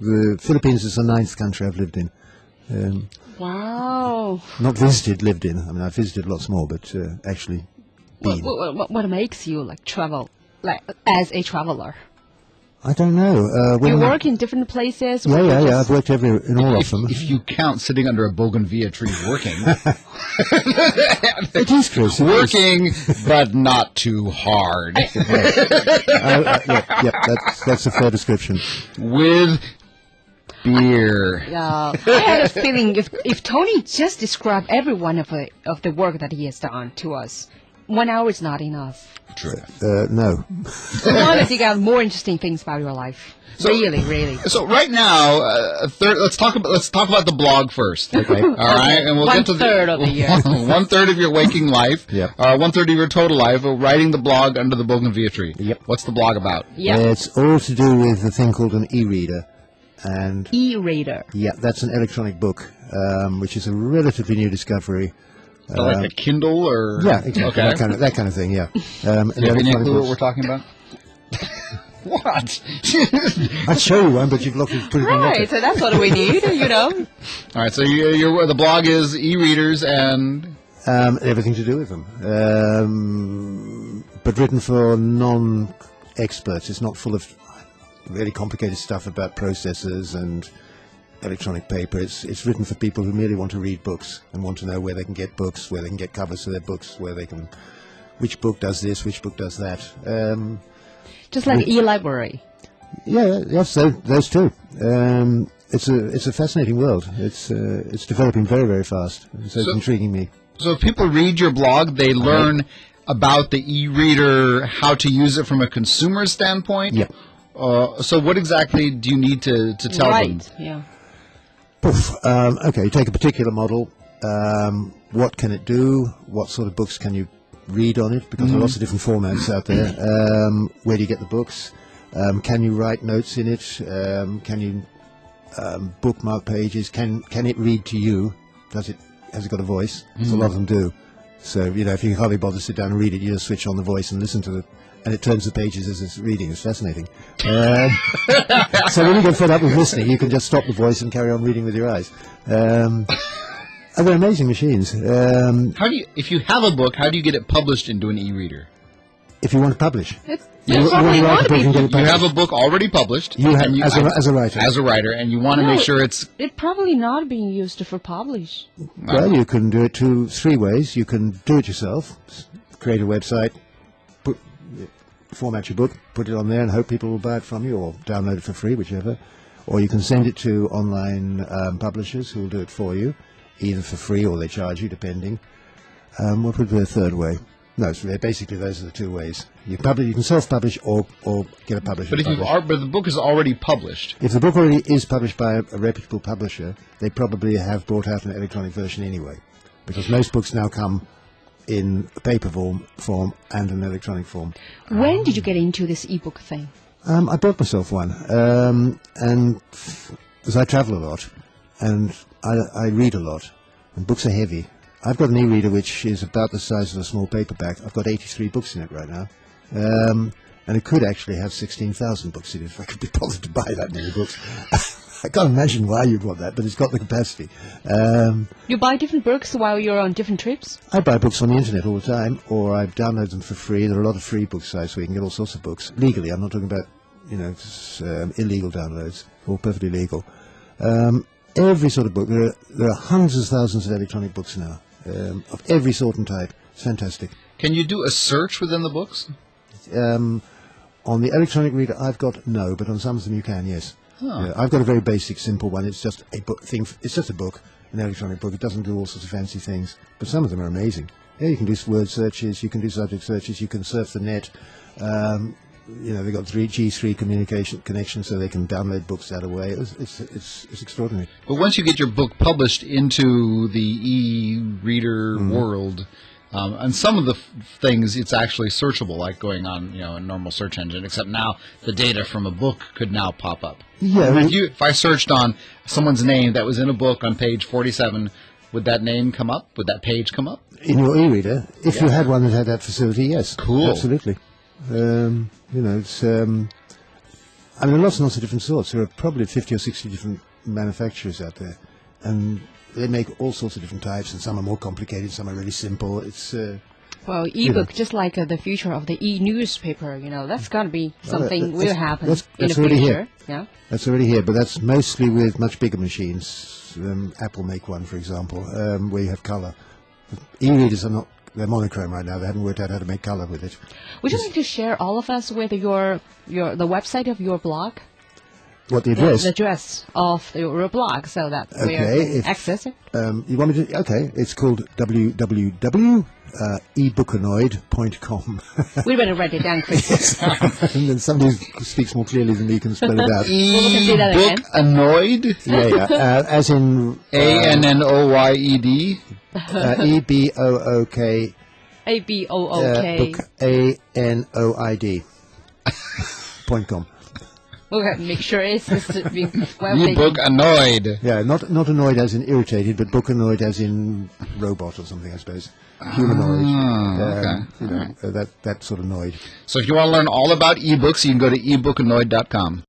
The Philippines is the 9th country I've lived in. Wow. Not visited, lived in. I mean, I've visited lots more, but actually been. What makes you like travel, like as a traveler? I don't know. You work in different places? Yeah. I've worked in all of them. If you count sitting under a bougainvillea tree working. It is, Chris. Working, but not too hard. That's a fair description. With beer. Yeah, I had a feeling if Tony just described every one of the work that he has done to us, 1 hour is not enough. True. No. I want to dig out more interesting things about your life. Really. So right now, let's talk about the blog first. Okay. All right, and we'll get to 1/3 of the year. 1/3 of your waking life. Yep. 1/3 of your total life. Writing the blog under the bougainvillea tree. Yep. What's the blog about? Yeah. It's all to do with a thing called an e-reader. And E-reader. yeah, that's an electronic book, which is a relatively new discovery. Like a Kindle or Yeah, exactly. Okay. That kind of thing. Yeah. Do you have any clue what we're talking about? What? I'd show you one, but you've put it on Right, so that's what we need, you know. All right, so the blog is e-readers and everything to do with them, but written for non-experts. It's not full of really complicated stuff about processors and electronic paper. It's written for people who merely want to read books and want to know where they can get books, where they can get covers for their books, which book does this, which book does that. Just like e-library. Yeah, yes, those two. It's a fascinating world. It's developing very, very fast. So it's intriguing me. So if people read your blog, they learn about the e-reader, how to use it from a consumer standpoint. Yeah. So what exactly do you need to tell them? Right, yeah. Poof. Okay, you take a particular model. What can it do? What sort of books can you read on it? Because there are lots of different formats out there. Where do you get the books? Can you write notes in it? Can you bookmark pages? Can it read to you? Has it got a voice? So a lot of them do. So if you can hardly bother to sit down and read it, you just switch on the voice and listen to it. And it turns the pages as it's reading. It's fascinating. So when you get fed up with listening, you can just stop the voice and carry on reading with your eyes. They're amazing machines. If you have a book, how do you get it published into an e-reader? If you want to publish. You probably want to be. You have a book already published. As a writer. As a writer, and you want to make sure it's... It's probably not being used for publish. Well, you can do it 3 ways. You can do it yourself, create a website, format your book, put it on there and hope people will buy it from you or download it for free, whichever. Or you can send it to online publishers who will do it for you, either for free or they charge you, depending. What would be the third way? No, so basically those are the 2 ways. You can self-publish or get a publisher. But but the book is already published. If the book already is published by a reputable publisher, they probably have brought out an electronic version anyway, because most books now come in a paper form and an electronic form. When did you get into this ebook thing? I bought myself one, and because I travel a lot, and I read a lot, and books are heavy. I've got an e-reader which is about the size of a small paperback. I've got 83 books in it right now, and it could actually have 16,000 books in it if I could be bothered to buy that many books. I can't imagine why you'd want that, but it's got the capacity. You buy different books while you're on different trips? I buy books on the internet all the time, or I download them for free. There are a lot of free book sites where you can get all sorts of books legally. I'm not talking about illegal downloads, all perfectly legal. Every sort of book. There are hundreds of thousands of electronic books now, of every sort and type. It's fantastic. Can you do a search within the books? On the electronic reader I've got, no, but on some of them you can, yes. Huh. I've got a very basic, simple one. It's just a book thing. It's just a book, an electronic book. It doesn't do all sorts of fancy things, but some of them are amazing. Yeah, you can do word searches, you can do subject searches, you can surf the net. They've got G3 connection, so they can download books that way. It's extraordinary. But once you get your book published into the e-reader world, and some of the things, it's actually searchable, like going on, a normal search engine, except now the data from a book could now pop up. Yeah. If I searched on someone's name that was in a book on page 47, would that name come up? Would that page come up? In your e-reader? If you had one that had that facility, yes. Cool. Absolutely. I mean, lots and lots of different sorts. There are probably 50 or 60 different manufacturers out there, and they make all sorts of different types, and some are more complicated, some are really simple. It's Well, ebook, just like the future of the e-newspaper, that's going to be something will happen that's in the already future. here. Yeah. That's already here, but that's mostly with much bigger machines. Apple make one, for example, where you have color. E-readers are not, they're monochrome right now. They haven't worked out how to make color with it. Would you like to share all of us with the website of your blog? What, the address? The address of your blog, so that we can access it. You want me to? Okay, it's called www.ebookanoid.com. We better write it down, Chris. And then somebody who speaks more clearly than me can spell it out. Well, we can say that again. Annoyed? Yeah. As in ANNOYED? EBOOK. ABOOK. Book ANOID. .com. Okay, make sure it's well Ebook annoyed. Yeah, not annoyed as in irritated, but book annoyed as in robot or something, I suppose. Humanoid. Okay. That sort of annoyed. So if you want to learn all about ebooks, you can go to ebookanoid.com.